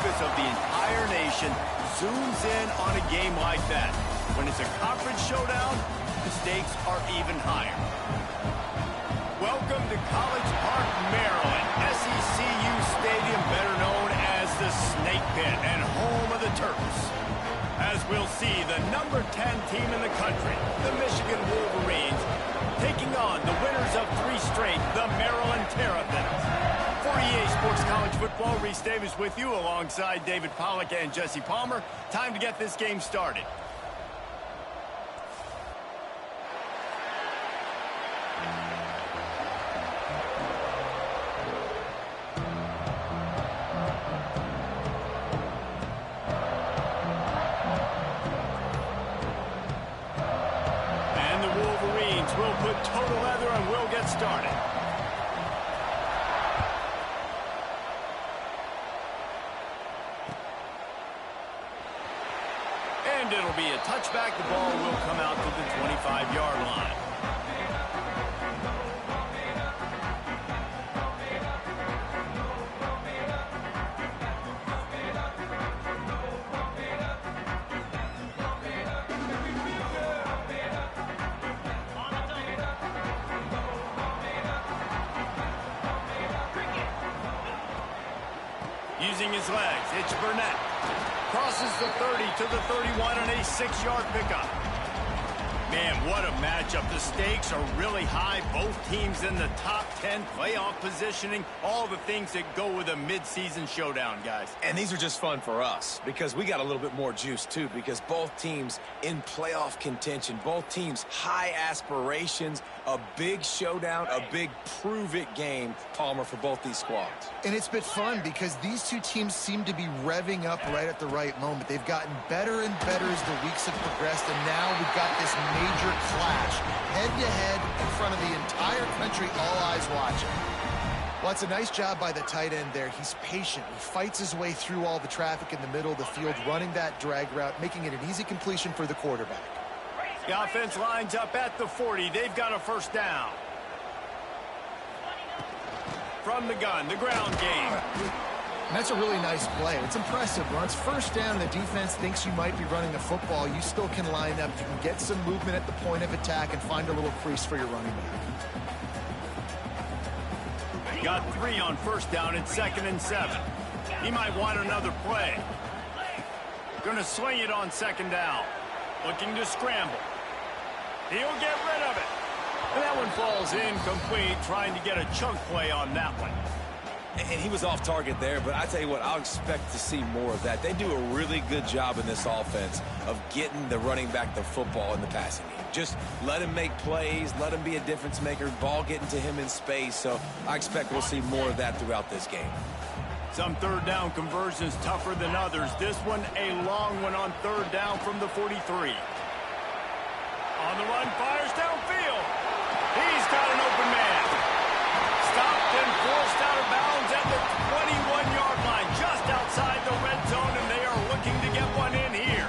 focus of the entire nation zooms in on a game like that. When it's a conference showdown, the stakes are even higher. Welcome to College Park, Maryland, SECU Stadium, better known as the Snake Pit and home of the Terps. As we'll see, the number 10 team in the country, the Michigan Wolverines, taking on the winners of 3 straight, the Maryland Terrapins. For EA Sports College Football, Reese Davis with you alongside David Pollack and Jesse Palmer. Time to get this game started. We'll put total leather and we'll get started. And it'll be a touchback. The ball will come out to the 25-yard line. Using his legs, it's Burnett. Crosses the 30 to the 31 and a 6-yard pickup. Man, what a matchup. The stakes are really high. Both teams in the top 10, playoff positioning, all the things that go with a midseason showdown, guys. And these are just fun for us because we got a little bit more juice, too, because both teams in playoff contention, both teams high aspirations, a big showdown, a big prove-it game, Palmer, for both these squads. And it's been fun because these two teams seem to be revving up right at the right moment. They've gotten better and better as the weeks have progressed, and now we've got this major clash, head-to-head in front of the entire country, all eyes watching. Well, it's a nice job by the tight end there. He's patient. He fights his way through all the traffic in the middle of the field, running that drag route, making it an easy completion for the quarterback. The offense lines up at the 40. They've got a first down. From the gun, the ground game. And that's a really nice play. It's impressive. When it's first down, the defense thinks you might be running the football. You still can line up. You can get some movement at the point of attack and find a little crease for your running back. Got 3 on first down at 2nd and 7. He might want another play. Gonna swing it on 2nd down. Looking to scramble. He'll get rid of it. And that one falls incomplete, trying to get a chunk play on that one. And he was off target there, but I tell you what, I'll expect to see more of that. They do a really good job in this offense of getting the running back the football in the passing game. Just let him make plays, let him be a difference maker, ball getting to him in space. So I expect we'll see more of that throughout this game. Some third down conversions tougher than others. This one a long one on 3rd down from the 43. On the run, fires downfield. He's got an open man. Stopped and forced out of bounds at the 21-yard line, just outside the red zone, and they are looking to get one in here.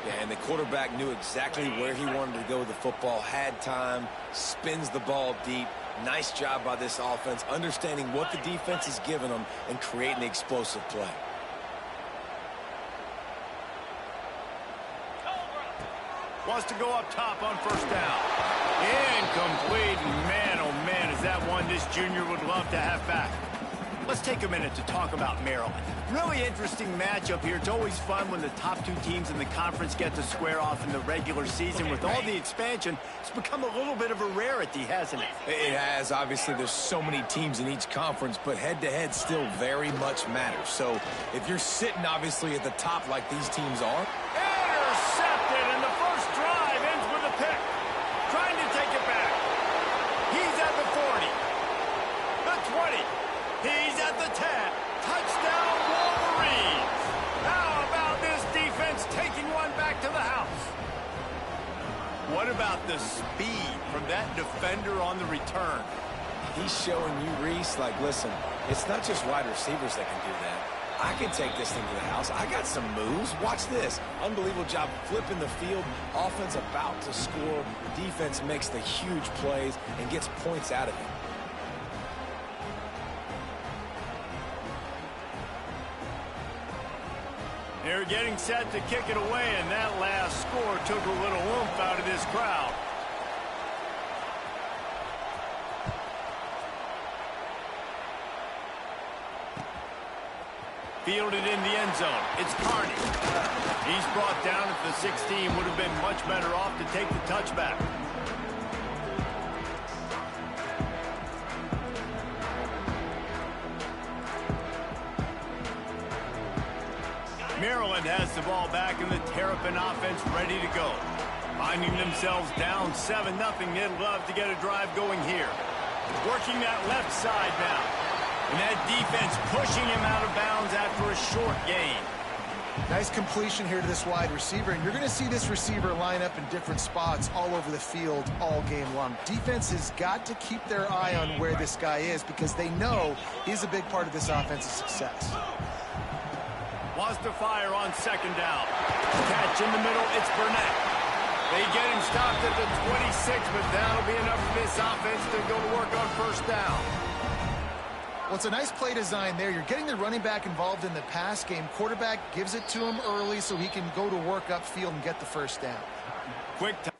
Yeah, and the quarterback knew exactly where he wanted to go with the football, had time, spins the ball deep. Nice job by this offense, understanding what the defense is giving them and creating the explosive play. Wants to go up top on first down. Incomplete. Man, oh man, is that one this junior would love to have back. Let's take a minute to talk about Maryland. Really interesting matchup here. It's always fun when the top 2 teams in the conference get to square off in the regular season. With all the expansion, it's become a little bit of a rarity, hasn't it? It has. Obviously, there's so many teams in each conference, but head-to-head still very much matters. So if you're sitting, obviously, at the top like these teams are. Intercepted, and the first drive ends with a pick. Trying to take it back. He's at the 40. The 20. He's at the 10. Touchdown, Wolverines. How about this defense taking one back to the house? What about the speed from that defender on the return? He's showing you, Reese, like, listen, it's not just wide receivers that can do that. I can take this thing to the house. I got some moves. Watch this. Unbelievable job flipping the field. Offense about to score. Defense makes the huge plays and gets points out of it. They're getting set to kick it away, and that last score took a little oomph out of this crowd. Fielded in the end zone. It's Carney. He's brought down at the 16. Would have been much better off to take the touchback. Maryland has the ball back, and the Terrapin offense ready to go. Finding themselves down 7-0, they'd love to get a drive going here. Working that left side now. And that defense pushing him out of bounds after a short gain. Nice completion here to this wide receiver, and you're going to see this receiver line up in different spots all over the field all game long. Defense has got to keep their eye on where this guy is because they know he's a big part of this offense's success. Wants to fire on second down. Catch in the middle, it's Burnett. They get him stopped at the 26, but that'll be enough for this offense to go to work on first down. Well, it's a nice play design there. You're getting the running back involved in the pass game. Quarterback gives it to him early so he can go to work upfield and get the first down. Quick time.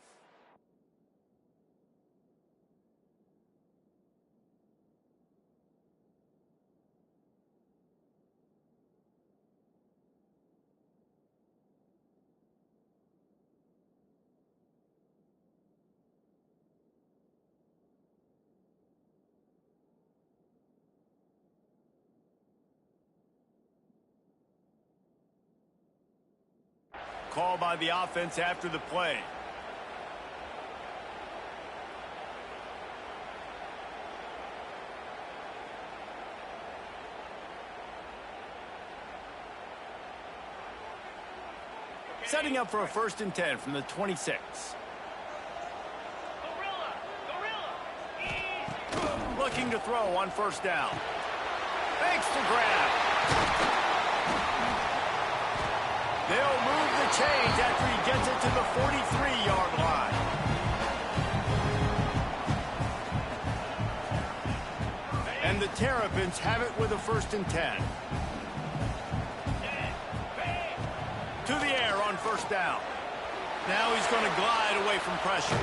Call by the offense after the play. Setting up for a 1st and 10 from the 26. Looking to throw on first down. Thanks to grab. They'll move the chains after he gets it to the 43-yard line. And the Terrapins have it with a 1st and 10. To the air on first down. Now he's going to glide away from pressure.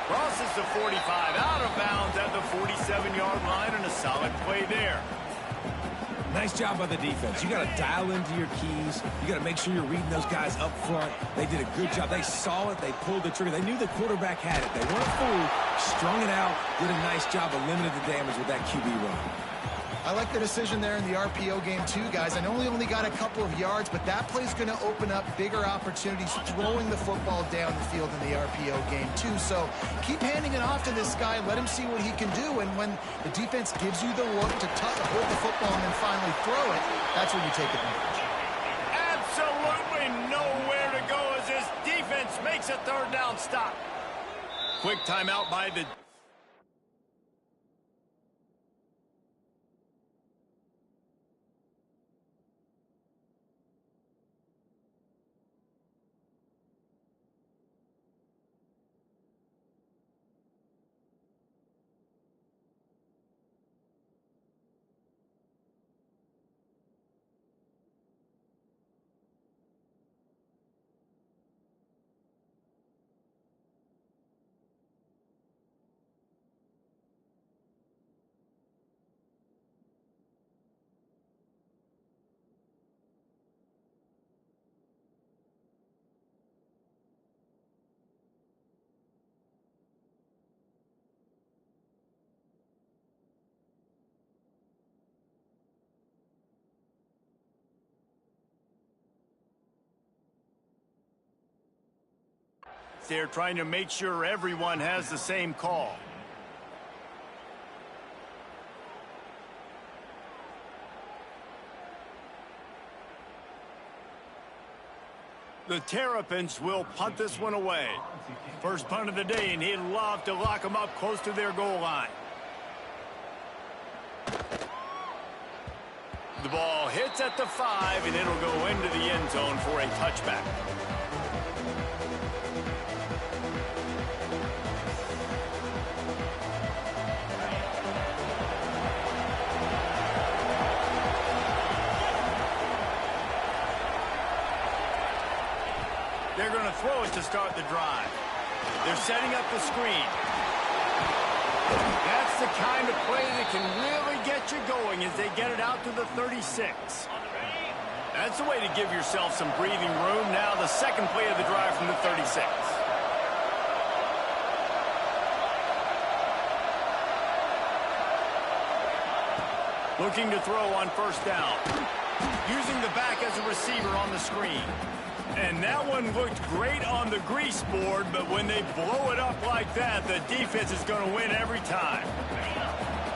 Crosses the 45, out of bounds at the 47-yard line, and a solid play there. Nice job by the defense. You got to dial into your keys. You got to make sure you're reading those guys up front. They did a good job. They saw it. They pulled the trigger. They knew the quarterback had it. They weren't fooled. Strung it out. Did a nice job of limiting the damage with that QB run. I like the decision there in the RPO game too, guys. I know he only got a couple of yards, but that play's going to open up bigger opportunities throwing the football down the field in the RPO game too. So keep handing it off to this guy. Let him see what he can do. And when the defense gives you the look to hold the football and then finally throw it, that's when you take advantage. Absolutely nowhere to go as this defense makes a 3rd down stop. Quick timeout by the... They're trying to make sure everyone has the same call. The Terrapins will punt this one away. First punt of the day, and he'd love to lock them up close to their goal line. The ball hits at the 5, and it'll go into the end zone for a touchback. They're going to throw it to start the drive. They're setting up the screen. That's the kind of play that can really get you going as they get it out to the 36. That's the way to give yourself some breathing room. Now the second play of the drive from the 36. Looking to throw on first down. Using the back as a receiver on the screen. And that one looked great on the grease board, but when they blow it up like that, the defense is going to win every time.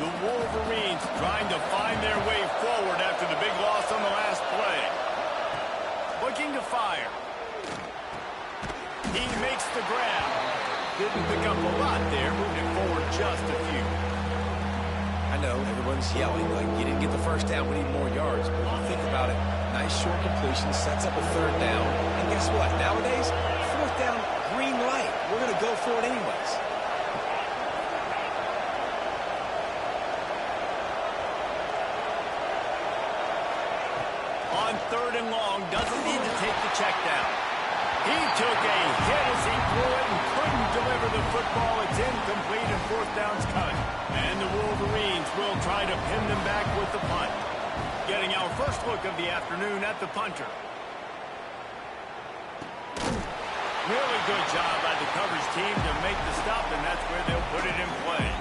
The Wolverines trying to find their way forward after the big loss on the last play. Looking to fire. He makes the grab. Didn't pick up a lot there, moving forward just a few. I know everyone's yelling like you didn't get the first down, we need more yards. But when you think about it, nice short completion, sets up a third down. And guess what? Nowadays, fourth down, green light. We're going to go for it anyways. On third and long, doesn't need to take the check down. He took a hit as he threw it and couldn't deliver the football. It's incomplete and fourth down's cut. And the Wolverines will try to pin them back with the punt. Getting our first look of the afternoon at the punter. Really good job by the coverage team to make the stop, and that's where they'll put it in play.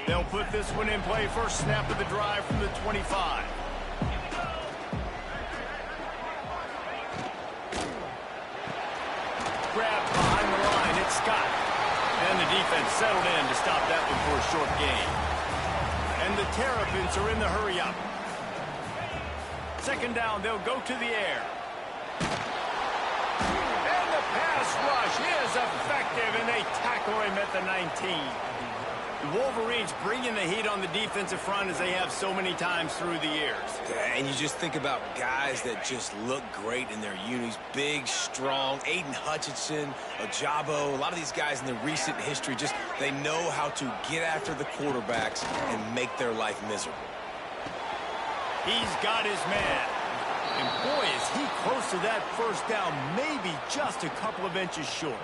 They'll put this one in play. First snap of the drive from the 25. Grab behind the line. It's Scott. And the defense settled in to stop that one for a short gain. And the Terrapins are in the hurry-up. Second down, they'll go to the air. And the pass rush is effective, and they tackle him at the 19. The Wolverines bringing the heat on the defensive front as they have so many times through the years. And you just think about guys that just look great in their unis. Big, strong, Aiden Hutchinson, Ajabo. A lot of these guys in the recent history just, they know how to get after the quarterbacks and make their life miserable. He's got his man. And boy, is he close to that first down, maybe just a couple of inches short.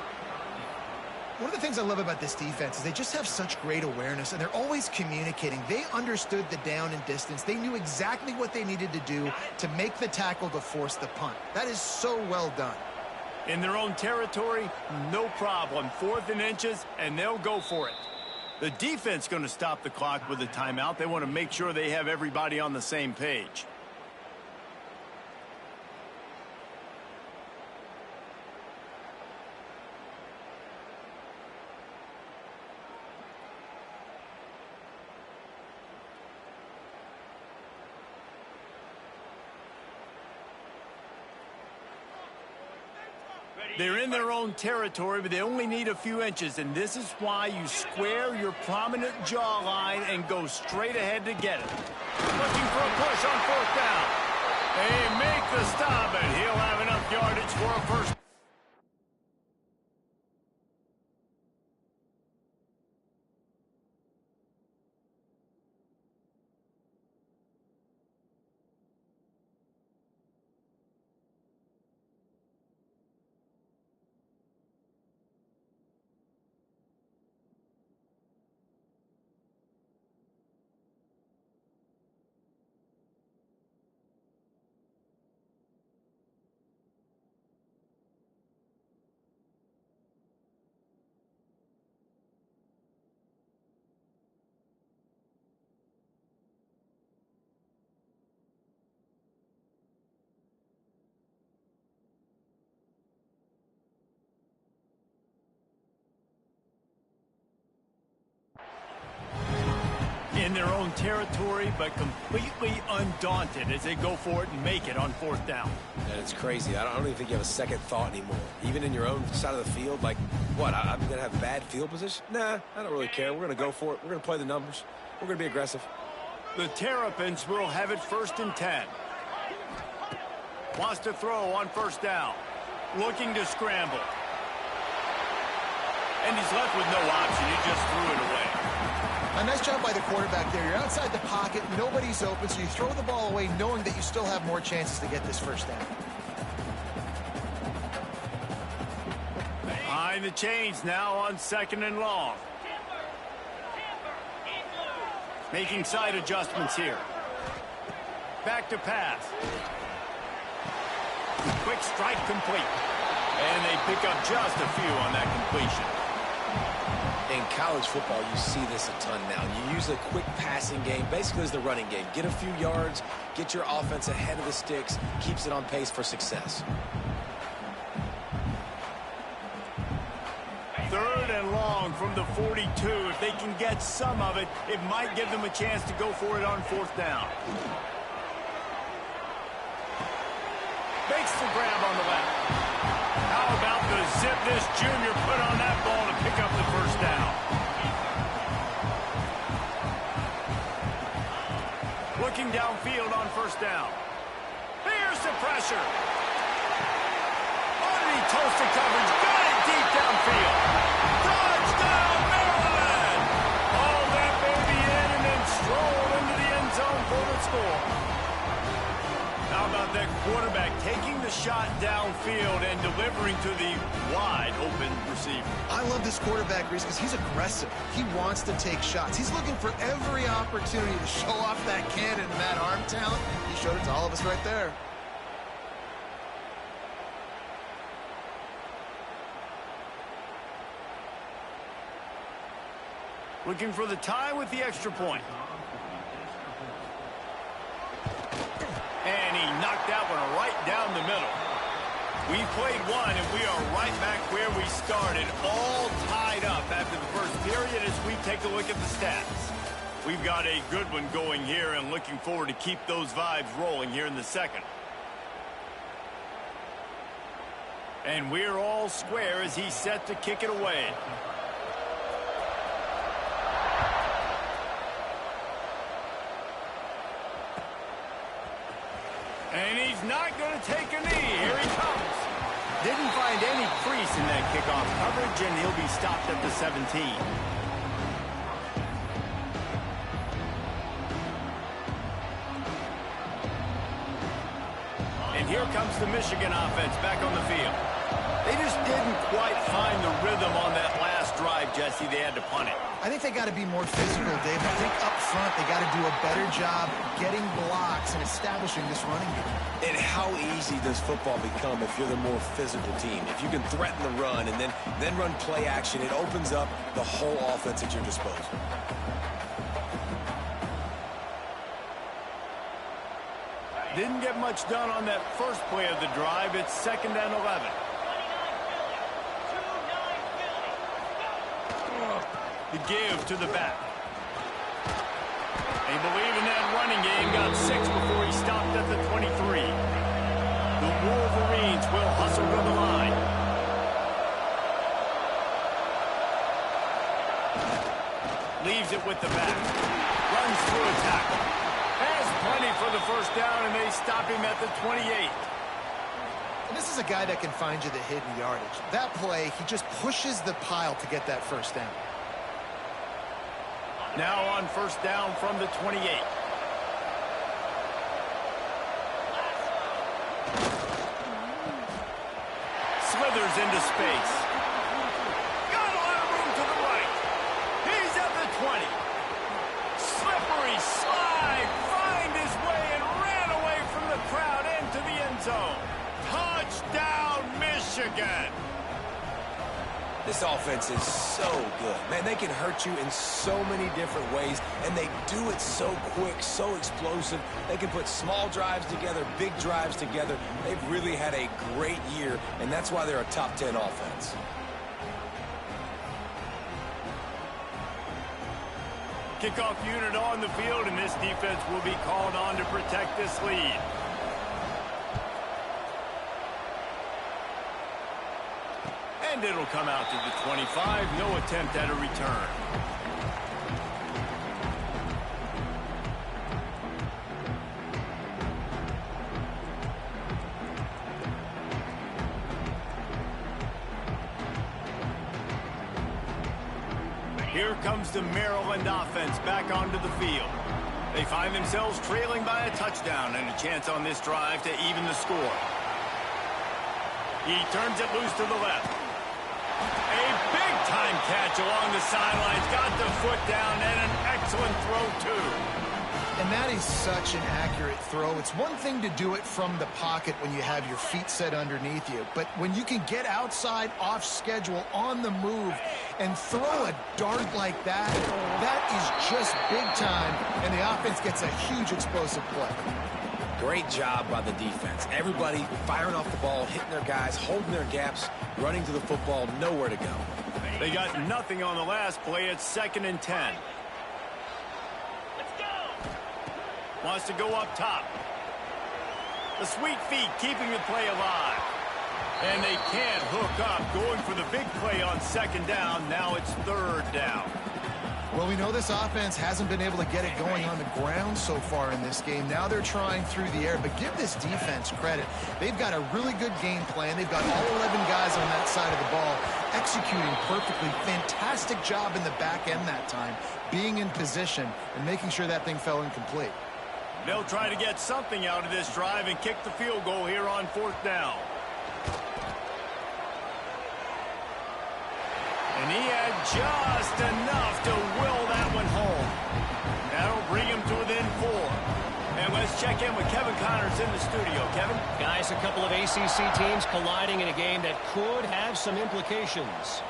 One of the things I love about this defense is they just have such great awareness, and they're always communicating. They understood the down and distance. They knew exactly what they needed to do to make the tackle to force the punt. That is so well done. In their own territory, no problem. 4th and inches, and they'll go for it. The defense going to stop the clock with a timeout. They want to make sure they have everybody on the same page. They're in their own territory, but they only need a few inches, and this is why you square your prominent jawline and go straight ahead to get it. Looking for a push on 4th down. They make the stop, and he'll have enough yardage for a first. In their own territory, but completely undaunted as they go for it and make it on 4th down. And it's crazy. I don't even think you have a second thought anymore. Even in your own side of the field, like, what, I'm going to have bad field position? Nah, I don't really care. We're going to go for it. We're going to play the numbers. We're going to be aggressive. The Terrapins will have it 1st and 10. Wants to throw on 1st down. Looking to scramble. and he's left with no option. He just threw it away. A nice job by the quarterback there. You're outside the pocket, nobody's open, so you throw the ball away knowing that you still have more chances to get this first down. Behind the chains now on 2nd and long. Making side adjustments here. Back to pass. Quick strike complete. And they pick up just a few on that completion. In college football, you see this a ton now. You use a quick passing game, basically as the running game. Get a few yards, get your offense ahead of the sticks, keeps it on pace for success. 3rd and long from the 42. If they can get some of it, it might give them a chance to go for it on 4th down. Makes the grab on the left. How about the zip this junior put on that ball to pick up the first down? Looking downfield on 1st down. Here's the pressure. Underneath toasted coverage. Got it deep downfield. Touchdown, Maryland! All that baby in and then stroll into the end zone for the score. How about that quarterback taking the shot downfield and delivering to the wide open receiver? I love this quarterback, Reese, because he's aggressive. He wants to take shots. He's looking for every opportunity to show off that cannon and that arm talent. He showed it to all of us right there. Looking for the tie with the extra point. And he knocked that one right down the middle. We played one, and we are right back where we started, all tied up after the first period as we take a look at the stats. We've got a good one going here and looking forward to keep those vibes rolling here in the second. And we're all square as he's set to kick it away. And he's not going to take a knee. Here he comes. Didn't find any crease in that kickoff coverage, and he'll be stopped at the 17. And here comes the Michigan offense back on the field. They just didn't quite find the rhythm on that last drive, Jesse. They had to punt it. I think they got to be more physical, Dave. I think up front they got to do a better job getting blocks and establishing this running game. And how easy does football become if you're the more physical team? If you can threaten the run and then run play action, it opens up the whole offense at your disposal. Didn't get much done on that first play of the drive. It's 2nd and 11. The give to the back. They believe in that running game. Got 6 before he stopped at the 23. The Wolverines will hustle to the line. Leaves it with the back. Runs through a tackle. Has plenty for the first down, and they stop him at the 28. And this is a guy that can find you the hidden yardage. That play, he just pushes the pile to get that first down. Now on 1st down from the 28. Slithers into space. Got a lot of room to the right. He's at the 20. Slippery slide. Find his way and ran away from the crowd into the end zone. Touchdown, Michigan. This offense is so good. Man, they can hurt you in so many different ways, and they do it so quick, so explosive. They can put small drives together, big drives together. They've really had a great year, and that's why they're a top 10 offense. Kickoff unit on the field, and this defense will be called on to protect this lead. And it'll come out to the 25. No attempt at a return. Here comes the Maryland offense back onto the field. They find themselves trailing by a touchdown and a chance on this drive to even the score. He turns it loose to the left. A big-time catch along the sidelines. Got the foot down and an excellent throw, too. And that is such an accurate throw. It's one thing to do it from the pocket when you have your feet set underneath you, but when you can get outside, off schedule, on the move, and throw a dart like that, that is just big time, and the offense gets a huge explosive play. Great job by the defense. Everybody firing off the ball, hitting their guys, holding their gaps, running to the football, nowhere to go. They got nothing on the last play. It's 2nd and 10. Wants to go up top. The sweet feet keeping the play alive. And they can't hook up. Going for the big play on 2nd down. Now it's 3rd down. Well, we know this offense hasn't been able to get it going on the ground so far in this game. Now they're trying through the air, but give this defense credit. They've got a really good game plan. They've got all 11 guys on that side of the ball executing perfectly. Fantastic job in the back end that time, being in position and making sure that thing fell incomplete. They'll try to get something out of this drive and kick the field goal here on 4th down. And he had just enough to will that one home. That'll bring him to within 4. And let's check in with Kevin Connors in the studio. Kevin? Guys, a couple of ACC teams colliding in a game that could have some implications.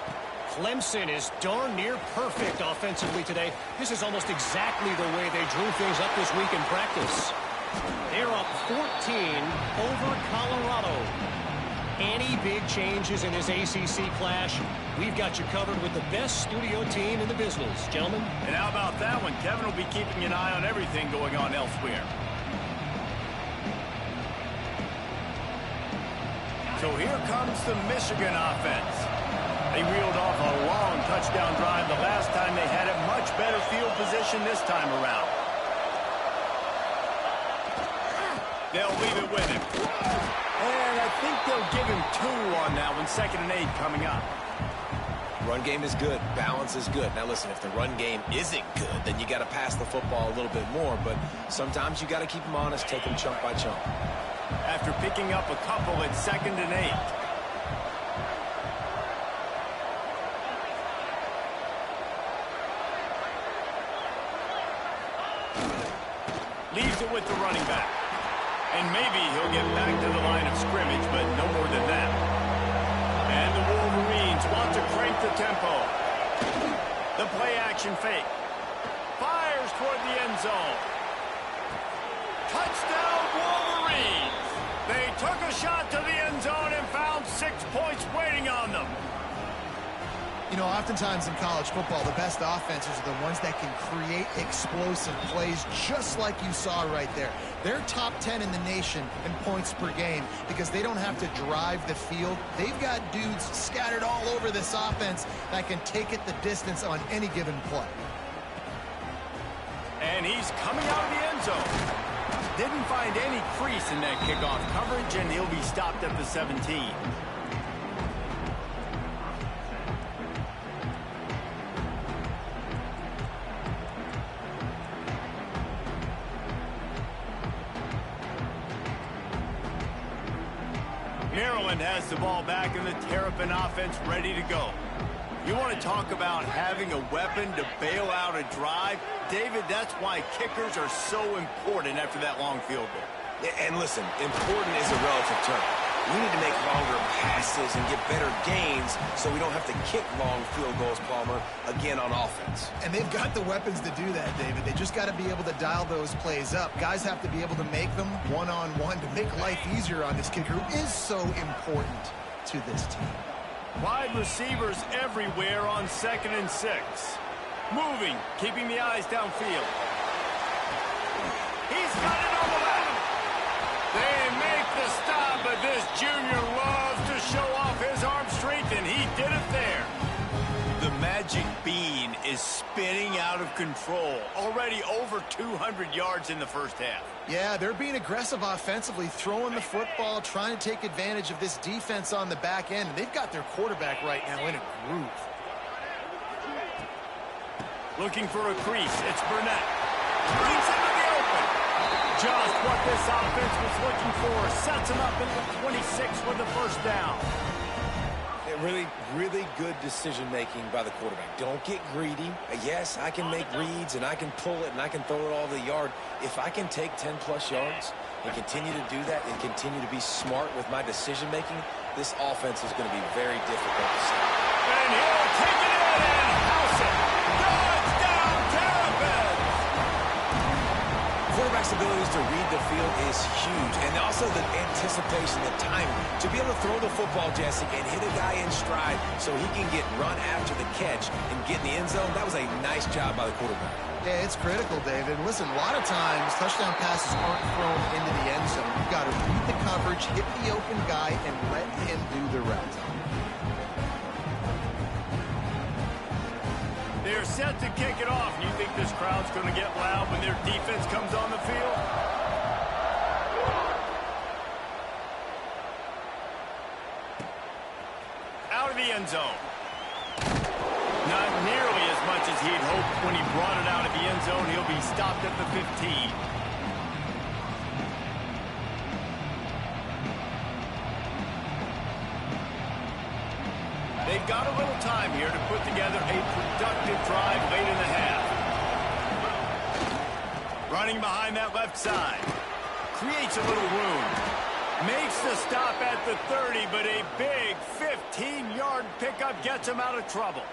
Clemson is darn near perfect offensively today. This is almost exactly the way they drew things up this week in practice. They're up 14 over Colorado. Any big changes in this ACC clash, we've got you covered with the best studio team in the business, gentlemen. And how about that one? Kevin will be keeping an eye on everything going on elsewhere. So here comes the Michigan offense. They reeled off a long touchdown drive the last time they had a much better field position this time around. They'll leave it with him. And I think they'll give him 2 on that one. 2nd and 8 coming up. Run game is good. Balance is good. Now, listen, if the run game isn't good, then you got to pass the football a little bit more. But sometimes you got to keep them honest, take them chunk by chunk. After picking up a couple, it's 2nd and 8. Leaves it with the running back. And maybe he'll get back to the line of scrimmage, but no more than that. And the Wolverines want to crank the tempo. The play-action fake. Fires toward the end zone. Touchdown, Wolverines! They took a shot to the end zone and found 6 points waiting on them. You know, oftentimes in college football, the best offenses are the ones that can create explosive plays, just like you saw right there. They're top 10 in the nation in points per game because they don't have to drive the field. They've got dudes scattered all over this offense that can take it the distance on any given play. And he's coming out of the end zone. Didn't find any crease in that kickoff coverage, and he'll be stopped at the 17. Maryland has the ball back in the Terrapin offense ready to go. You want to talk about having a weapon to bail out a drive? David, that's why kickers are so important after that long field goal. And listen, important is a relative term. We need to make longer passes and get better gains so we don't have to kick long field goals, Palmer, again on offense. And they've got the weapons to do that, David. They just got to be able to dial those plays up. Guys have to be able to make them one-on-one to make life easier on this kicker who is so important to this team. Wide receivers everywhere on 2nd and 6. Moving, keeping the eyes downfield. He's got it on the left. They make the stop, but this junior loves to show off his arm strength, and he did it there. The magic bean is spinning out of control. Already over 200 yards in the first half. Yeah, they're being aggressive offensively, throwing the football, trying to take advantage of this defense on the back end. They've got their quarterback right now in a groove. Looking for a crease. It's Burnett. Brings into the open. Just what this offense was looking for. Sets him up in the 26 with the first down. Really, really good decision-making by the quarterback. Don't get greedy. Yes, I can make reads, and I can pull it, and I can throw it all the yard. If I can take 10-plus yards and continue to do that and continue to be smart with my decision-making, this offense is going to be very difficult to stop. And he'll take it in and house it. Touchdown, Terrapins! Quarterback's abilities to read the field is huge, and also the anticipation, the timing. To be able to throw the football, Jesse, and hit a guy in stride so he can get run after the catch and get in the end zone, that was a nice job by the quarterback. Yeah, it's critical, David. Listen, a lot of times touchdown passes aren't thrown into the end zone. You've got to read the coverage, hit the open guy, and let him do the rest. They're set to kick it off. You think this crowd's going to get loud when their defense comes on the field? Out of the end zone. Not nearly as much as he'd hoped when he brought it out of the end zone. He'll be stopped at the 15. They've got a little time here to put together a productive drive late in the half. Running behind that left side. Creates a little room. Makes the stop at the 30, but a big 15-yard pickup gets him out of trouble.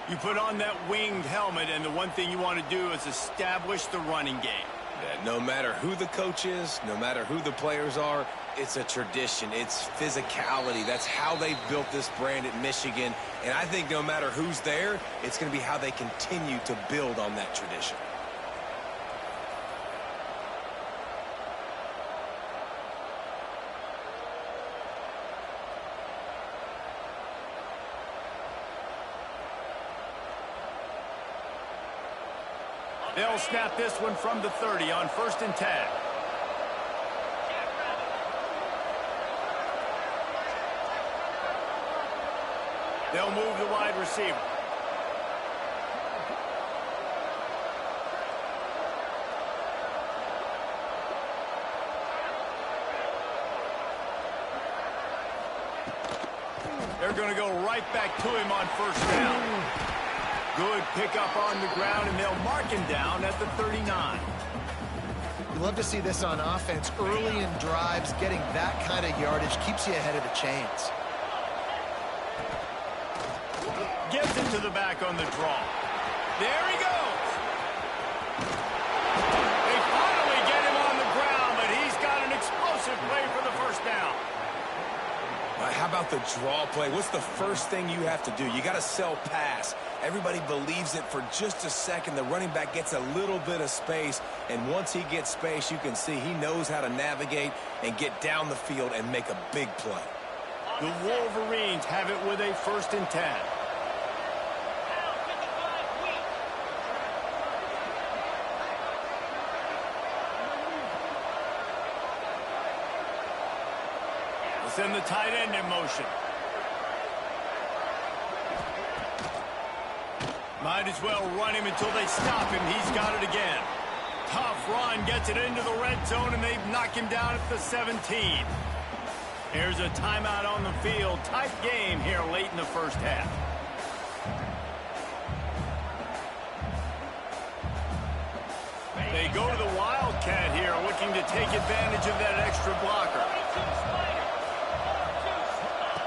You put on that winged helmet, and the one thing you want to do is establish the running game. Yeah, no matter who the coach is, no matter who the players are, it's a tradition. It's physicality. That's how they've built this brand at Michigan. And I think no matter who's there, it's going to be how they continue to build on that tradition. They'll snap this one from the 30 on 1st and 10. They'll move the wide receiver. They're going to go right back to him on 1st down. Good pickup on the ground, and they'll mark him down at the 39. You love to see this on offense. Early in drives, getting that kind of yardage keeps you ahead of the chains. Gets it to the back on the draw. There he goes. They finally get him on the ground, but he's got an explosive play for the 1st down. How about the draw play? What's the first thing you have to do? You got to sell pass. Everybody believes it for just a second. The running back gets a little bit of space, and once he gets space, you can see he knows how to navigate and get down the field and make a big play. The Wolverines have it with a 1st and 10. Send the tight end in motion. Might as well run him until they stop him. He's got it again. Tough run, gets it into the red zone, and they knock him down at the 17. Here's a timeout on the field. Tight game here late in the 1st half. They go to the Wildcat here, looking to take advantage of that extra blocker.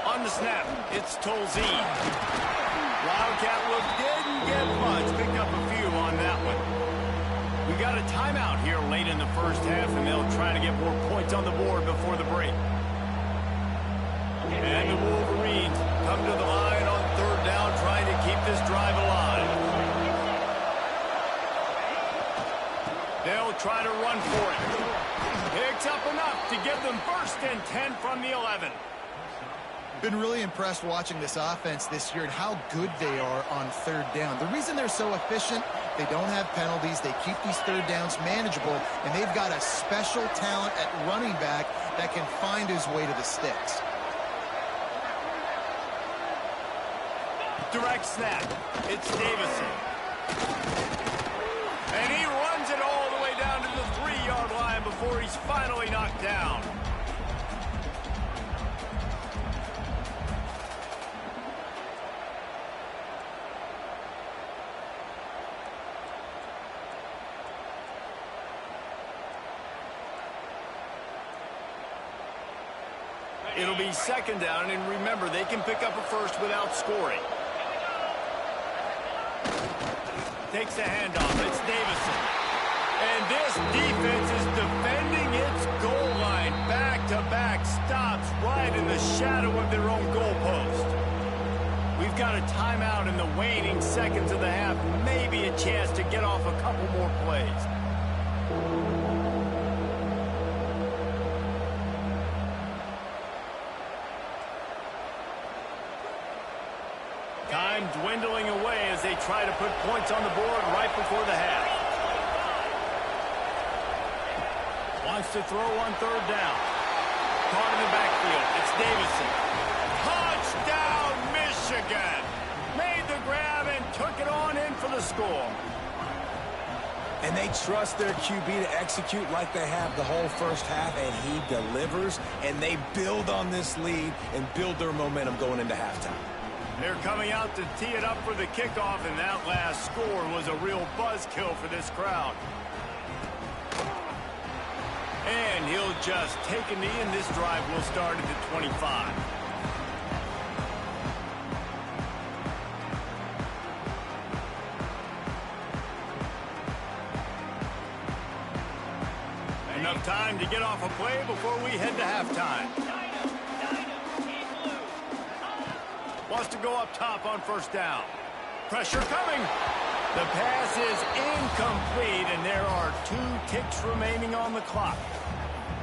On the snap, it's Tolzien. Wildcat look didn't get much. Picked up a few on that one. We got a timeout here late in the 1st half, and they'll try to get more points on the board before the break. And the Wolverines come to the line on 3rd down, trying to keep this drive alive. They'll try to run for it. Picks up enough to get them 1st and 10 from the 11. Been really impressed watching this offense this year and how good they are on 3rd down. The reason they're so efficient, they don't have penalties, they keep these 3rd downs manageable, and they've got a special talent at running back that can find his way to the sticks. Direct snap. It's Davison. And he runs it all the way down to the 3-yard line before he's finally knocked down. It'll be second down, and remember, they can pick up a first without scoring. Takes the handoff. It's Davison. And this defense is defending its goal line. Back-to-back stops right in the shadow of their own goalpost. We've got a timeout in the waning seconds of the half. Maybe a chance to get off a couple more plays. Time dwindling away as they try to put points on the board right before the half. Wants to throw on third down. Caught in the backfield. It's Davison. Touchdown, Michigan! Made the grab and took it on in for the score. And they trust their QB to execute like they have the whole first half, and he delivers, and they build on this lead and build their momentum going into halftime. They're coming out to tee it up for the kickoff, and that last score was a real buzzkill for this crowd. And he'll just take a knee, and this drive will start at the 25. Enough time to get off a play before we head to halftime. Wants to go up top on first down. Pressure coming. The pass is incomplete, and there are 2 ticks remaining on the clock.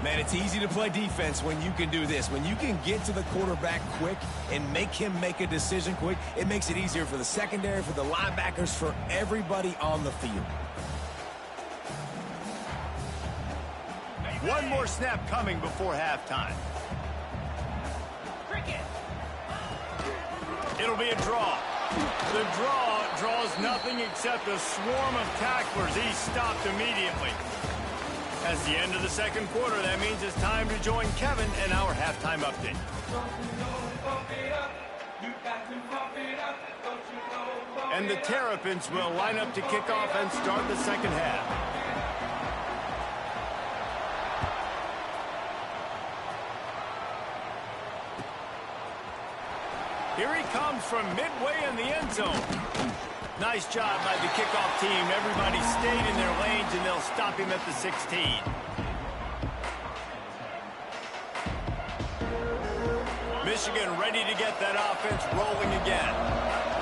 Man, it's easy to play defense when you can do this. When you can get to the quarterback quick and make him make a decision quick, it makes it easier for the secondary, for the linebackers, for everybody on the field. One more snap coming before halftime. It'll be a draw. The draw draws nothing except a swarm of tacklers. He's stopped immediately. As the end of the second quarter, that means it's time to join Kevin in our halftime update. And the Terrapins will line up to kick off and start the second half. Here he comes from midway in the end zone. Nice job by the kickoff team. Everybody stayed in their lanes, and they'll stop him at the 16. Michigan ready to get that offense rolling again.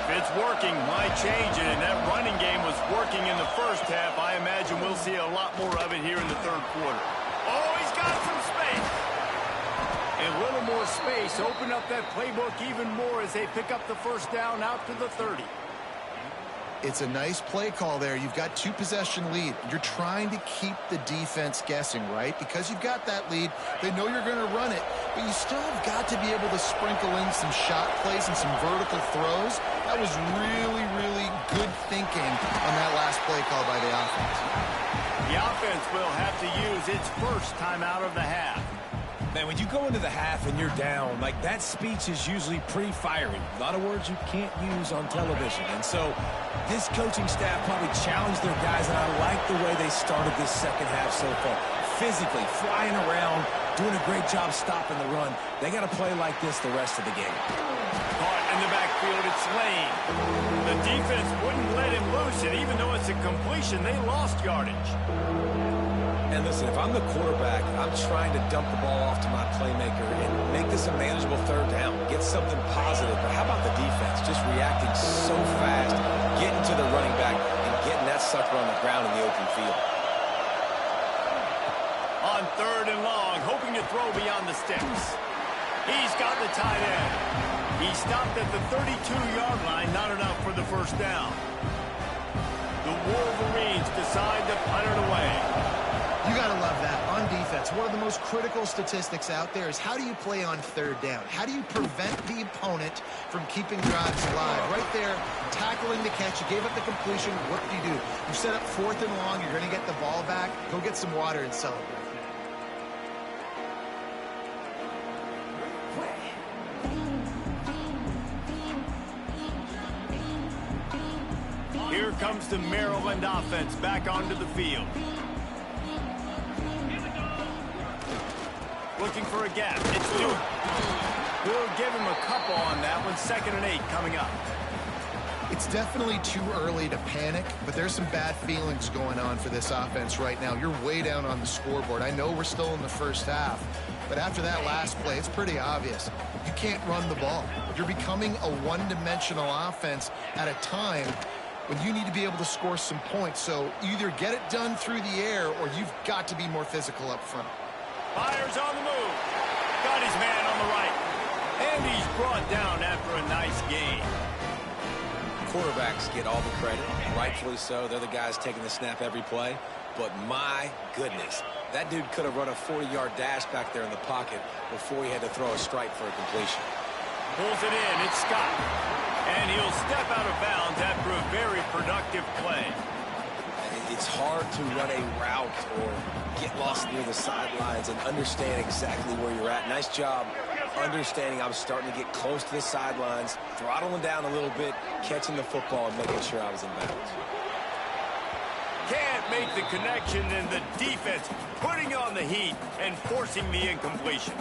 If it's working, why change it? And that running game was working in the first half. I imagine we'll see a lot more of it here in the third quarter. Oh, he's got some space. A little more space. Open up that playbook even more as they pick up the first down out to the 30. It's a nice play call there. You've got 2-possession lead. You're trying to keep the defense guessing, right? Because you've got that lead. They know you're going to run it, but you still have got to be able to sprinkle in some shot plays and some vertical throws. That was really, really good thinking on that last play call by the offense. The offense will have to use its first time out of the half. Man, when you go into the half and you're down, like that speech is usually pretty fiery. A lot of words you can't use on television. And so this coaching staff probably challenged their guys, and I like the way they started this second half so far. Physically, flying around, doing a great job stopping the run. They got to play like this the rest of the game. Caught in the backfield, it's Lane. The defense wouldn't let him loose, and even though it's a completion, they lost yardage. And listen, if I'm the quarterback, I'm trying to dump the ball off to my playmaker and make this a manageable third down, get something positive. But how about the defense just reacting so fast, getting to the running back and getting that sucker on the ground in the open field? On third and long, hoping to throw beyond the sticks. He's got the tight end. He stopped at the 32-yard line, not enough for the first down. The Wolverines decide to punt it away. You got to love that. On defense, defense, one of the most critical statistics out there is how do you play on third down? How do you prevent the opponent from keeping drives alive? Right there, tackling the catch. You gave up the completion. What do? You set up 4th and long. You're going to get the ball back. Go get some water and celebrate. Here comes the Maryland offense back onto the field. Looking for a gap. It's Stewart. We'll give him a couple on that one. 2nd and 8 coming up. It's definitely too early to panic, but there's some bad feelings going on for this offense right now. You're way down on the scoreboard. I know we're still in the first half, but after that last play, it's pretty obvious. You can't run the ball. You're becoming a one-dimensional offense at a time when you need to be able to score some points. So either get it done through the air or you've got to be more physical up front. Fires on the move. Got his man on the right. And he's brought down after a nice gain. Quarterbacks get all the credit, rightfully so. They're the guys taking the snap every play. But my goodness, that dude could have run a 40-yard dash back there in the pocket before he had to throw a strike for a completion. Pulls it in. It's Scott. And he'll step out of bounds after a very productive play. It's hard to run a route or get lost near the sidelines and understand exactly where you're at. Nice job understanding I was starting to get close to the sidelines, throttling down a little bit, catching the football and making sure I was in bounds. Can't make the connection, and the defense putting on the heat and forcing the incompletion.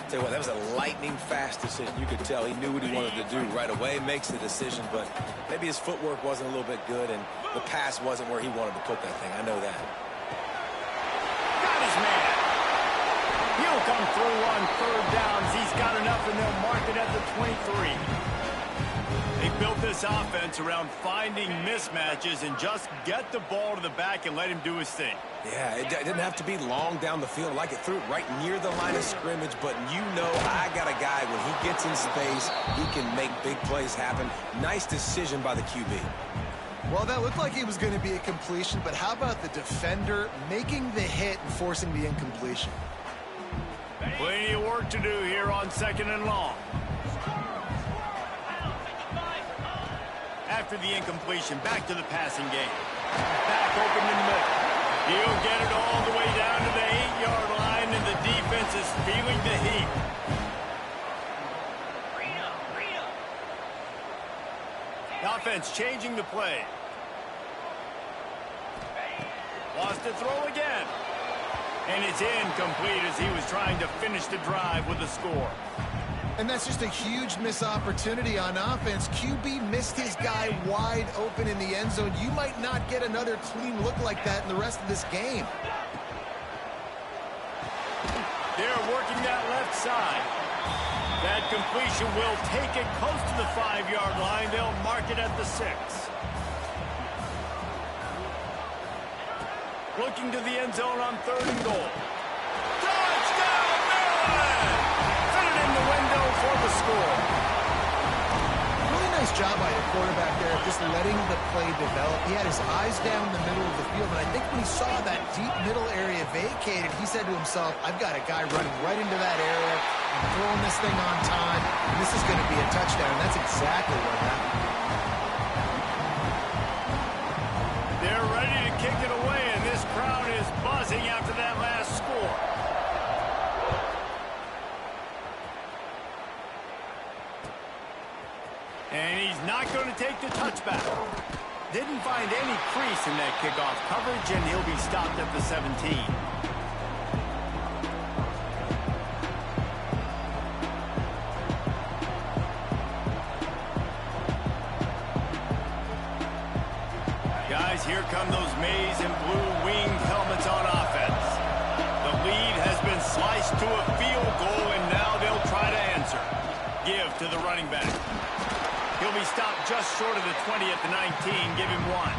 Tell you what, that was a lightning-fast decision. You could tell he knew what he wanted to do right away, makes the decision, but maybe his footwork wasn't a little bit good, and the pass wasn't where he wanted to put that thing. I know that. Got his man. He'll come through on 3rd downs. He's got enough, and they'll mark it at the 23. They built this offense around finding mismatches and just get the ball to the back and let him do his thing. Yeah, it didn't have to be long down the field. Like it threw it right near the line of scrimmage, but you know I got a guy, when he gets in space, he can make big plays happen. Nice decision by the QB. Well, that looked like it was going to be a completion, but how about the defender making the hit and forcing the incompletion? Plenty of work to do here on 2nd and long. After the incompletion, back to the passing game. Back open in the middle. He'll get it all the way down to the 8-yard line, and the defense is feeling the heat. The offense changing the play. Lost to throw again. And it's incomplete as he was trying to finish the drive with a score. And that's just a huge missed opportunity on offense. QB missed his guy wide open in the end zone. You might not get another clean look like that in the rest of this game. They're working that left side. That completion will take it close to the 5-yard line. They'll mark it at the 6. Looking to the end zone on 3rd and goal. Touchdown, Maryland! Fit it in the window for the score. Really nice job by the quarterback there, just letting the play develop. He had his eyes down the middle of the field, and I think when he saw that deep middle area vacated, he said to himself, I've got a guy running right into that area. I'm throwing this thing on time, and this is going to be a touchdown. And that's exactly what happened. They're ready to kick it away, and this crowd is buzzing after that last score. And he's not going to take the touchback. Didn't find any crease in that kickoff coverage, and he'll be stopped at the 17. Guys, here come those maize and blue winged helmets on offense. The lead has been sliced to a field goal, and now they'll try to answer. Give to the running back. He'll be stopped just short of the 20 at the 19. Give him 1.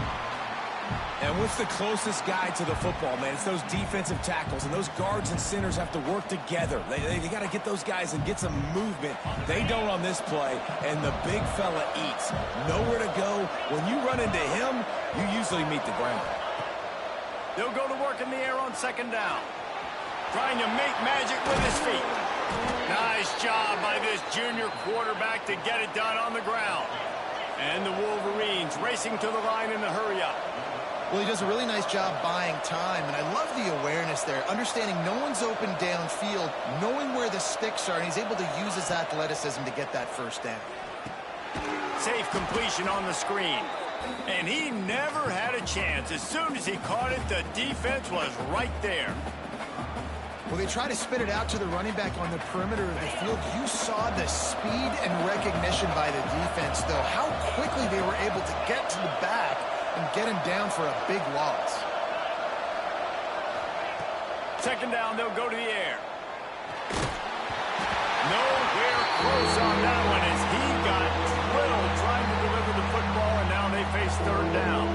And what's the closest guy to the football, man? It's those defensive tackles, and those guards and centers have to work together. They got to get those guys and get some movement. They don't on this play, and the big fella eats. Nowhere to go. When you run into him, you usually meet the ground. They'll go to work in the air on 2nd down. trying to make magic with his feet. Nice job by this junior quarterback to get it done on the ground. And the Wolverines racing to the line in the hurry-up. Well, he does a really nice job buying time, and I love the awareness there, understanding no one's open downfield, knowing where the sticks are, and he's able to use his athleticism to get that first down. Safe completion on the screen. And he never had a chance. As soon as he caught it, the defense was right there. Well, they try to spit it out to the running back on the perimeter of the field. You saw the speed and recognition by the defense, though. How quickly they were able to get to the back and get him down for a big loss. Second down, they'll go to the air. Nowhere close on that one as he got drilled trying to deliver the football, and now they face third down.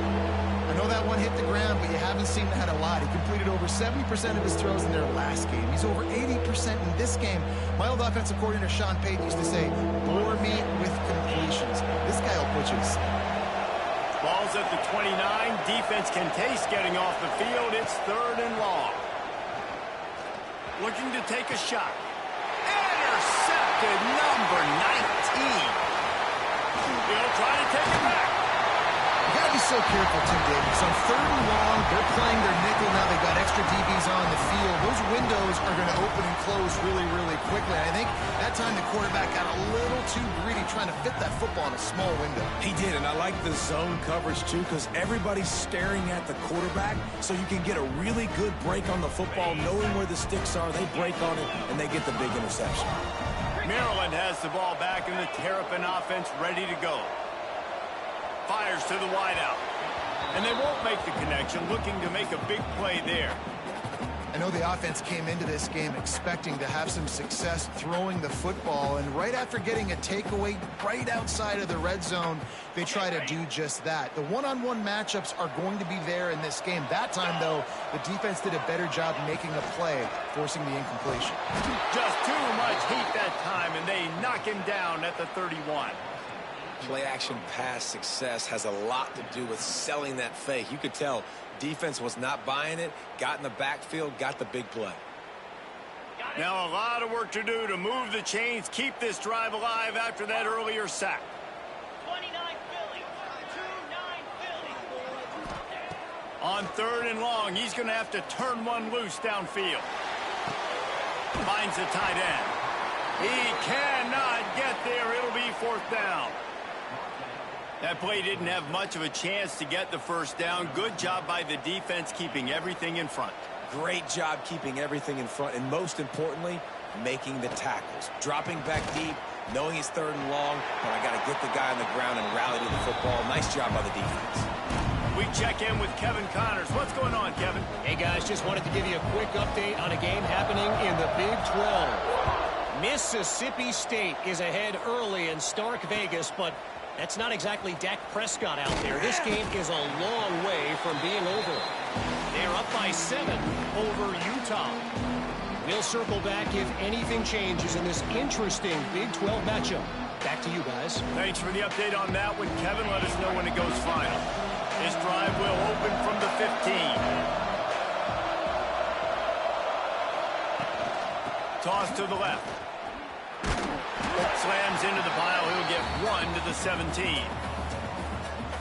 I know that one hit the ground, but you haven't seen that a lot. He completed over 70% of his throws in their last game. He's over 80% in this game. My old offensive coordinator, Sean Payton, used to say, bore me with completions. This guy will put you to sleep. Ball's at the 29. Defense can taste getting off the field. It's third and long. Looking to take a shot. Intercepted, number 19. He'll try to take it back. You got to be so careful, Tim Davis. On third and long, they're playing their nickel now. They've got extra DBs on the field. Those windows are going to open and close really, really quickly. I think that time the quarterback got a little too greedy trying to fit that football in a small window. He did, and I like the zone coverage, too, because everybody's staring at the quarterback, so you can get a really good break on the football, knowing where the sticks are. They break on it, and they get the big interception. Maryland has the ball back in the Terrapin offense ready to go. Fires to the wideout. And they won't make the connection, looking to make a big play there. I know the offense came into this game expecting to have some success throwing the football, and right after getting a takeaway right outside of the red zone, they try to do just that. The one-on-one matchups are going to be there in this game. That time, though, the defense did a better job making a play, forcing the incompletion. Just too much heat that time, and they knock him down at the 31. Play-action pass success has a lot to do with selling that fake. You could tell defense was not buying it, got in the backfield, got the big play. Now a lot of work to do to move the chains, keep this drive alive after that earlier sack. 29 Philly, 2-9 Philly. On third and long, he's going to have to turn one loose downfield. Finds the tight end. He cannot get there. It'll be fourth down. That play didn't have much of a chance to get the first down. Good job by the defense keeping everything in front. Great job keeping everything in front, and most importantly, making the tackles. Dropping back deep, knowing it's third and long, but I got to get the guy on the ground and rally to the football. Nice job by the defense. We check in with Kevin Connors. What's going on, Kevin? Hey, guys, just wanted to give you a quick update on a game happening in the Big 12. Mississippi State is ahead early in Stark Vegas, but that's not exactly Dak Prescott out there. This game is a long way from being over. They're up by 7 over Utah. We'll circle back if anything changes in this interesting Big 12 matchup. Back to you guys. Thanks for the update on that one, Kevin. Let us know when it goes final. This drive will open from the 15. Toss to the left. Slams into the pile. He'll get 1 to the 17.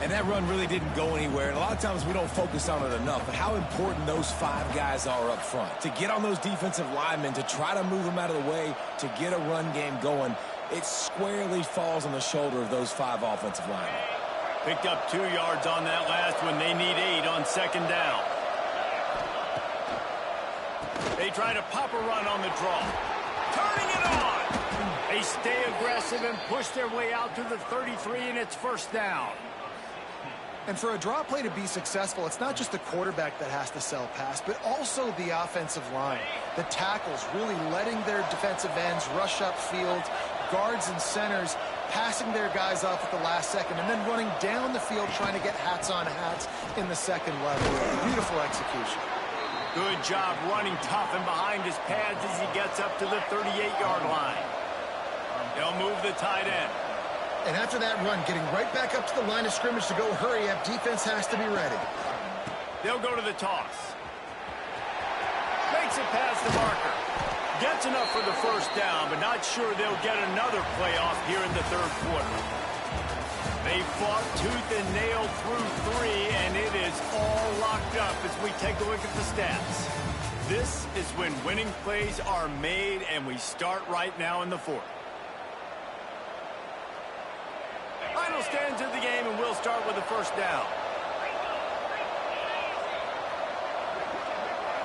And that run really didn't go anywhere. And a lot of times we don't focus on it enough. But how important those 5 guys are up front. To get on those defensive linemen, to try to move them out of the way, to get a run game going, it squarely falls on the shoulder of those 5 offensive linemen. Picked up 2 yards on that last one. They need 8 on second down. They try to pop a run on the draw. Turning it on. They stay aggressive and push their way out to the 33, and it's first down. And for a draw play to be successful, it's not just the quarterback that has to sell pass, but also the offensive line. The tackles really letting their defensive ends rush upfield, guards and centers passing their guys off at the last second, and then running down the field trying to get hats on hats in the second level. Beautiful execution. Good job running tough and behind his pads as he gets up to the 38-yard line. They'll move the tight end. And after that run, getting right back up to the line of scrimmage to go hurry up, defense has to be ready. They'll go to the toss. Makes Gets it past the marker. Gets enough for the first down, but not sure they'll get another playoff here in the third quarter. They fought tooth and nail through 3, and it is all locked up as we take a look at the stats. This is when winning plays are made, and we start right now in the fourth. Final stands of the game, and we'll start with the first down.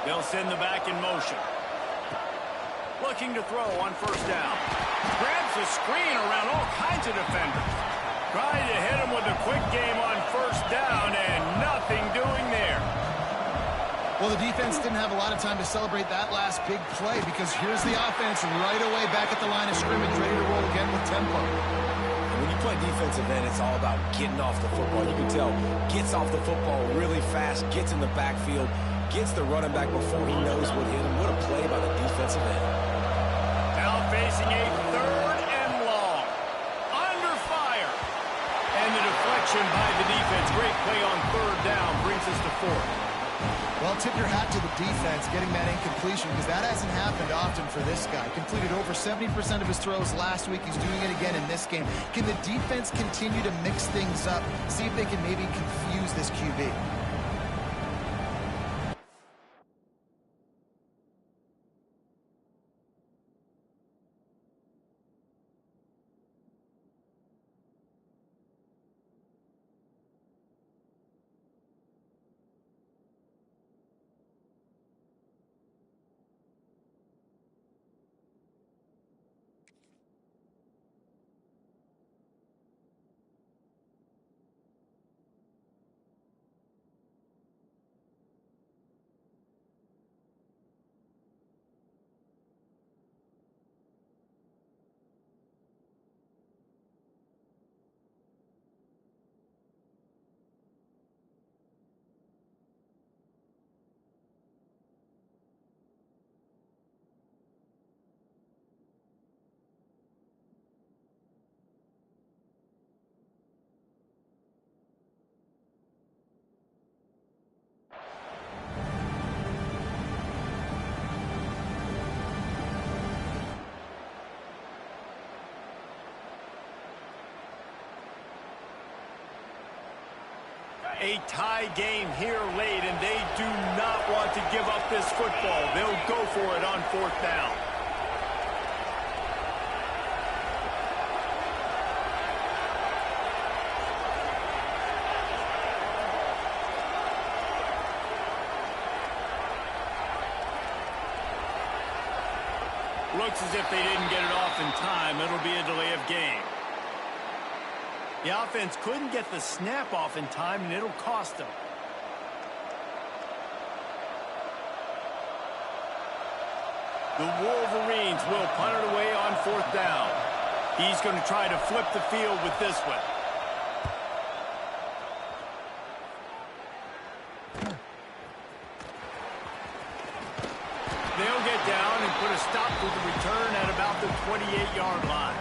They'll send the back in motion. Looking to throw on first down. Grabs the screen around all kinds of defenders. Trying to hit him with a quick game on first down, and nothing doing there. Well, the defense didn't have a lot of time to celebrate that last big play because here's the offense right away back at the line of scrimmage, ready to roll again with tempo. When you play defensive end, it's all about getting off the football. You can tell, gets off the football really fast, gets in the backfield, gets the running back before he knows what hit him. What a play by the defensive end. Now facing a third and long. Under fire. And the deflection by the defense. Great play on third down brings us to fourth. Well, tip your hat to the defense getting that incompletion because that hasn't happened often for this guy. Completed over 70% of his throws last week. He's doing it again in this game. Can the defense continue to mix things up? See if they can maybe confuse this QB. A tie game here late, and they do not want to give up this football. They'll go for it on fourth down. Looks as if they didn't get it off in time. It'll be a delay of game. The offense couldn't get the snap off in time, and it'll cost them. The Wolverines will punt it away on fourth down. He's going to try to flip the field with this one. They'll get down and put a stop to the return at about the 28-yard line.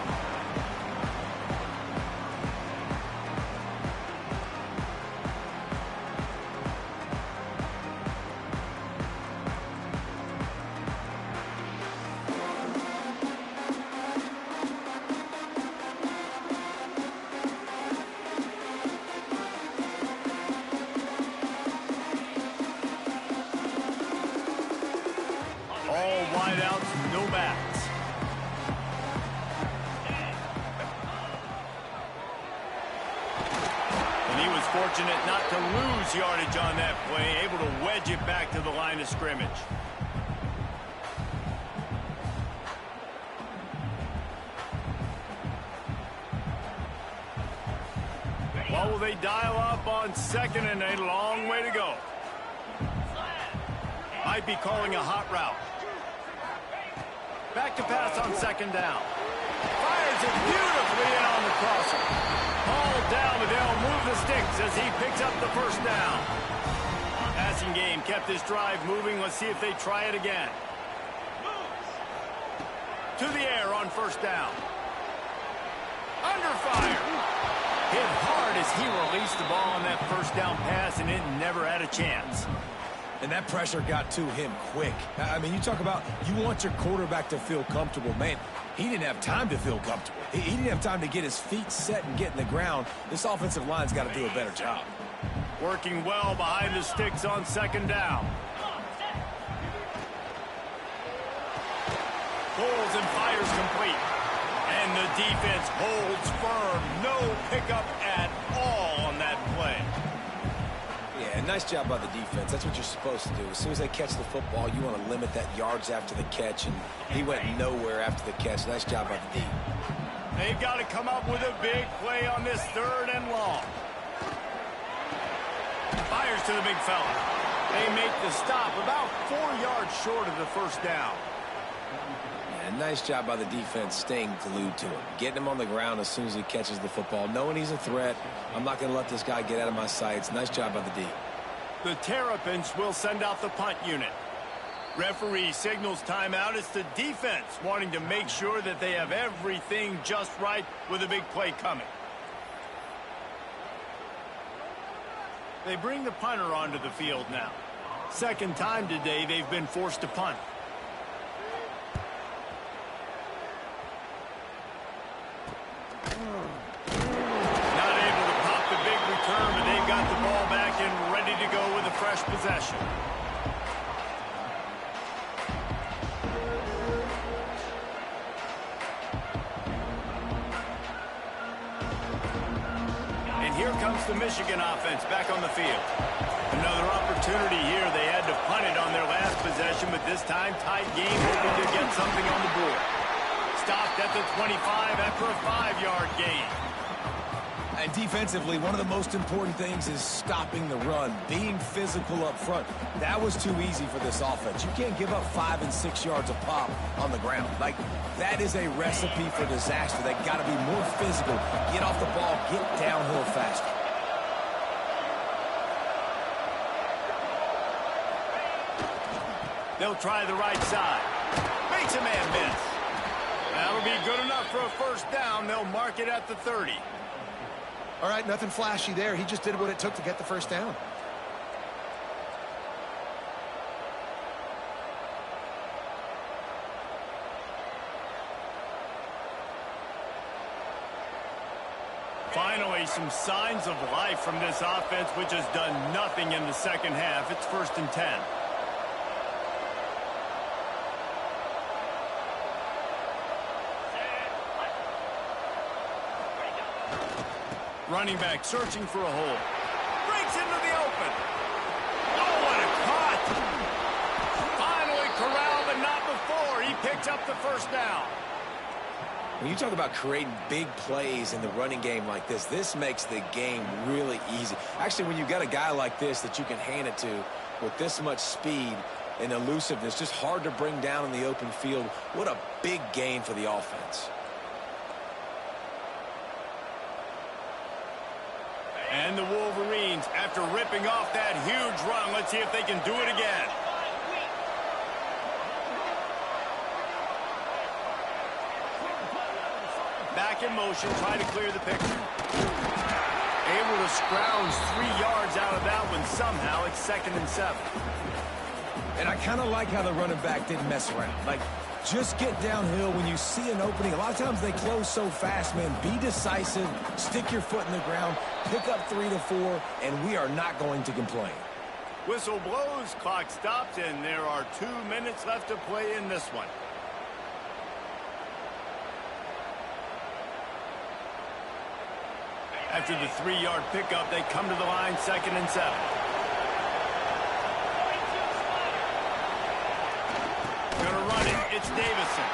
Wideouts, no backs. And he was fortunate not to lose yardage on that play, able to wedge it back to the line of scrimmage. Well, will they dial up on second and a long way to go? Might be calling a hot route. Back to pass on second down. Fires it beautifully in on the crosser. Ball down, but they'll move the sticks as he picks up the first down. Passing game kept this drive moving. Let's see if they try it again. To the air on first down. Under fire. Hit hard as he released the ball on that first down pass, and it never had a chance. And that pressure got to him quick. I mean, you talk about you want your quarterback to feel comfortable. Man, he didn't have time to feel comfortable. He didn't have time to get his feet set and get in the ground. This offensive line's got to do a better job. Working well behind the sticks on second down. Pulls and fires complete. And the defense holds firm. No pickup at all on that play. Yeah, nice job by the defense. That's what you're supposed to do. As soon as they catch the football, you want to limit that yards after the catch, and he went nowhere after the catch. Nice job by the D. They've got to come up with a big play on this 3rd and long. Fires to the big fella. They make the stop about 4 yards short of the first down. Yeah, nice job by the defense staying glued to him. Getting him on the ground as soon as he catches the football. Knowing he's a threat. I'm not going to let this guy get out of my sights. Nice job by the D. The Terrapins will send out the punt unit. Referee signals timeout. It's the defense wanting to make sure that they have everything just right with a big play coming. They bring the punter onto the field now. Second time today they've been forced to punt. Not able to pop the big return, but they've got the ball back and ready to go with a fresh possession. And here comes the Michigan offense back on the field. Another opportunity here. They had to punt it on their last possession, but this time tight game, hoping to get something on the board. Stopped at the 25 after a 5-yard gain. And defensively, one of the most important things is stopping the run, being physical up front. That was too easy for this offense. You can't give up 5 and 6 yards of pop on the ground. Like, that is a recipe for disaster. They got to be more physical, get off the ball, get downhill faster. They'll try the right side. Makes a man miss. That'll be good enough for a first down. They'll mark it at the 30. All right, nothing flashy there. He just did what it took to get the first down. Finally, some signs of life from this offense, which has done nothing in the second half. It's 1st and 10. Running back searching for a hole. Breaks into the open. Oh, what a cut! Finally corralled, but not before. He picks up the first down. When you talk about creating big plays in the running game like this makes the game really easy. Actually, when you've got a guy like this that you can hand it to with this much speed and elusiveness, just hard to bring down in the open field, what a big gain for the offense. And the Wolverines, after ripping off that huge run, let's see if they can do it again. Back in motion, trying to clear the picture. Able to scrounge 3 yards out of that one somehow. It's 2nd and 7. And I kind of like how the running back didn't mess around. Like, just get downhill when you see an opening. A lot of times they close so fast, man. Be decisive, stick your foot in the ground, pick up 3 to 4, and we are not going to complain. Whistle blows, clock stops, and there are 2 minutes left to play in this one. After the 3-yard pickup, they come to the line, 2nd and 7. Gonna run it, it's Davison.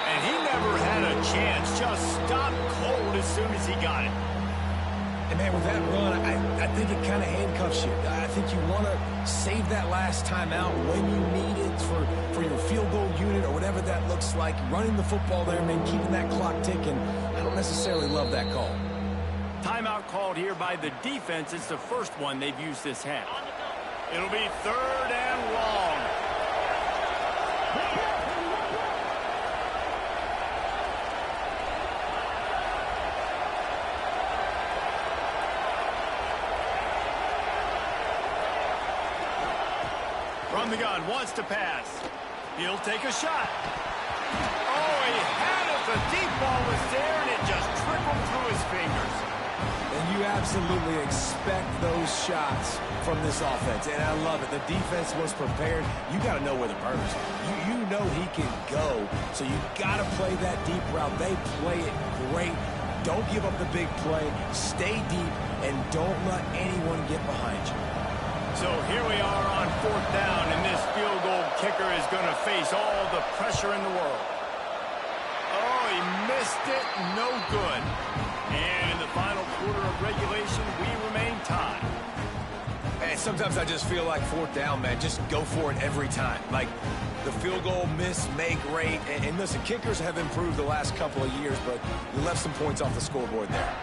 And he never had a chance, just stopped cold as soon as he got it. And, man, with that run, I think it kind of handcuffs you. I think you want to save that last time out when you need it for your field goal unit or whatever that looks like. Running the football there, man, keeping that clock ticking. I don't necessarily love that call. Timeout called here by the defense. It's the first one they've used this half. It'll be 3rd and long. gun, wants to pass. He'll take a shot. Oh, he had it. The deep ball was there, and it just trickled through his fingers. And you absolutely expect those shots from this offense, and I love it. The defense was prepared. You got to know where the burners are. You know he can go, so you got to play that deep route. They play it great. Don't give up the big play. Stay deep, and don't let anyone get behind you. So here we are on 4th down, and this field goal kicker is going to face all the pressure in the world. Oh, he missed it. No good. And in the final quarter of regulation, we remain tied. And sometimes I just feel like 4th down, man, just go for it every time. Like the field goal miss, make rate. And listen, kickers have improved the last couple of years, but you left some points off the scoreboard there.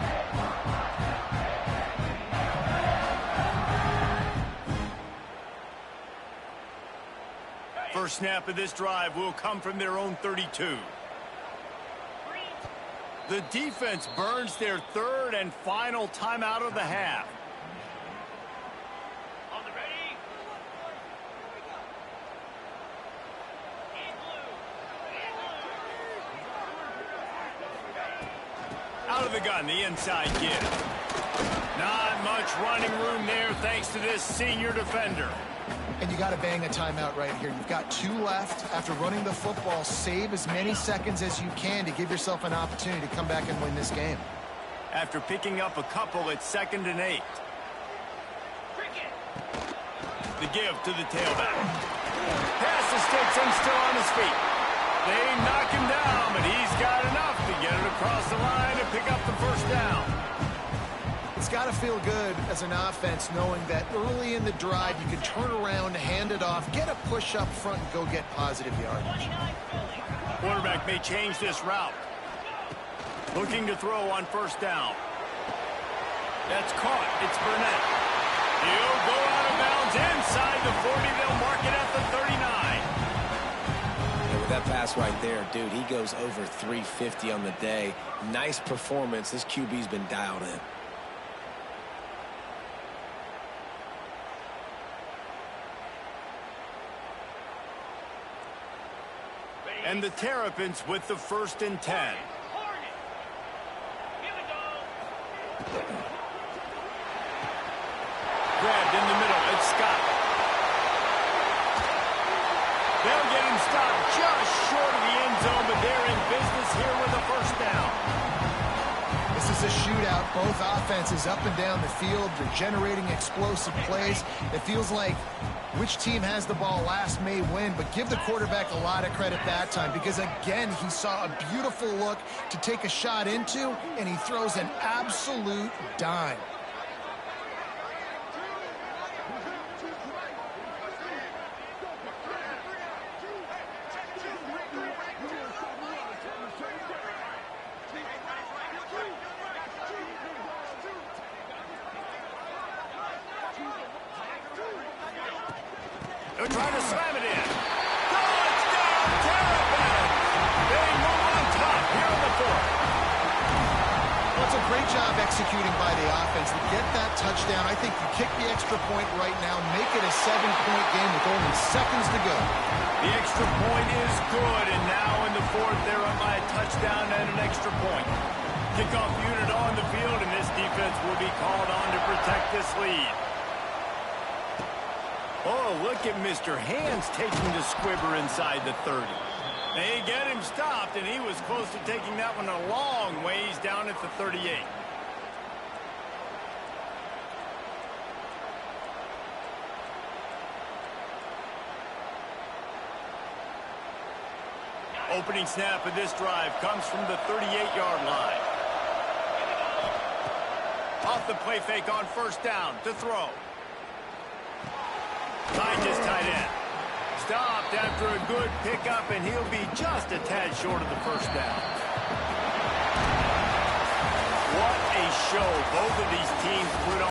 First snap of this drive will come from their own 32. The defense burns their 3rd and final timeout of the half. On the ready. Out of the gun, the inside give. Not much running room there thanks to this senior defender. And you got to bang a timeout right here. You've got 2 left. After running the football, save as many seconds as you can to give yourself an opportunity to come back and win this game. After picking up a couple, it's 2nd and 8. The give to the tailback. Pass the sticks and still on his feet. They knock him down, but he's got enough to get it across the line and pick up the first down. It's got to feel good as an offense knowing that early in the drive you can turn around, hand it off, get a push up front, and go get positive yardage. Quarterback may change this route. Looking to throw on 1st down. That's caught. It's Burnett. He'll go out of bounds inside the 40. They'll mark it at the 39. Yeah, with that pass right there, dude, he goes over 350 on the day. Nice performance. This QB's been dialed in. And the Terrapins with the 1st and 10. Grabbed in the middle. It's Scott. They'll get him stopped just short of the end zone, but they're in business here with a 1st down. This is a shootout. Both offenses up and down the field. They're generating explosive plays. It feels like which team has the ball last may win, but give the quarterback a lot of credit that time because, again, he saw a beautiful look to take a shot into, and he throws an absolute dime. They're trying to slam it in. Touchdown, Terrapins! They move on top here in the 4th. Well, it's a great job executing by the offense to get that touchdown. I think you kick the extra point right now, make it a 7-point game with only seconds to go. The extra point is good, and now in the 4th, they're up by a touchdown and an extra point. Kickoff unit on the field, and this defense will be called on to protect this lead. Oh, look at Mr. Hands taking the squibber inside the 30. They get him stopped, and he was close to taking that one a long ways down at the 38. Opening snap of this drive comes from the 38-yard line. Off the play fake on 1st down to throw. Behind his tight end. Stopped after a good pickup, and he'll be just a tad short of the 1st down. What a show both of these teams put on.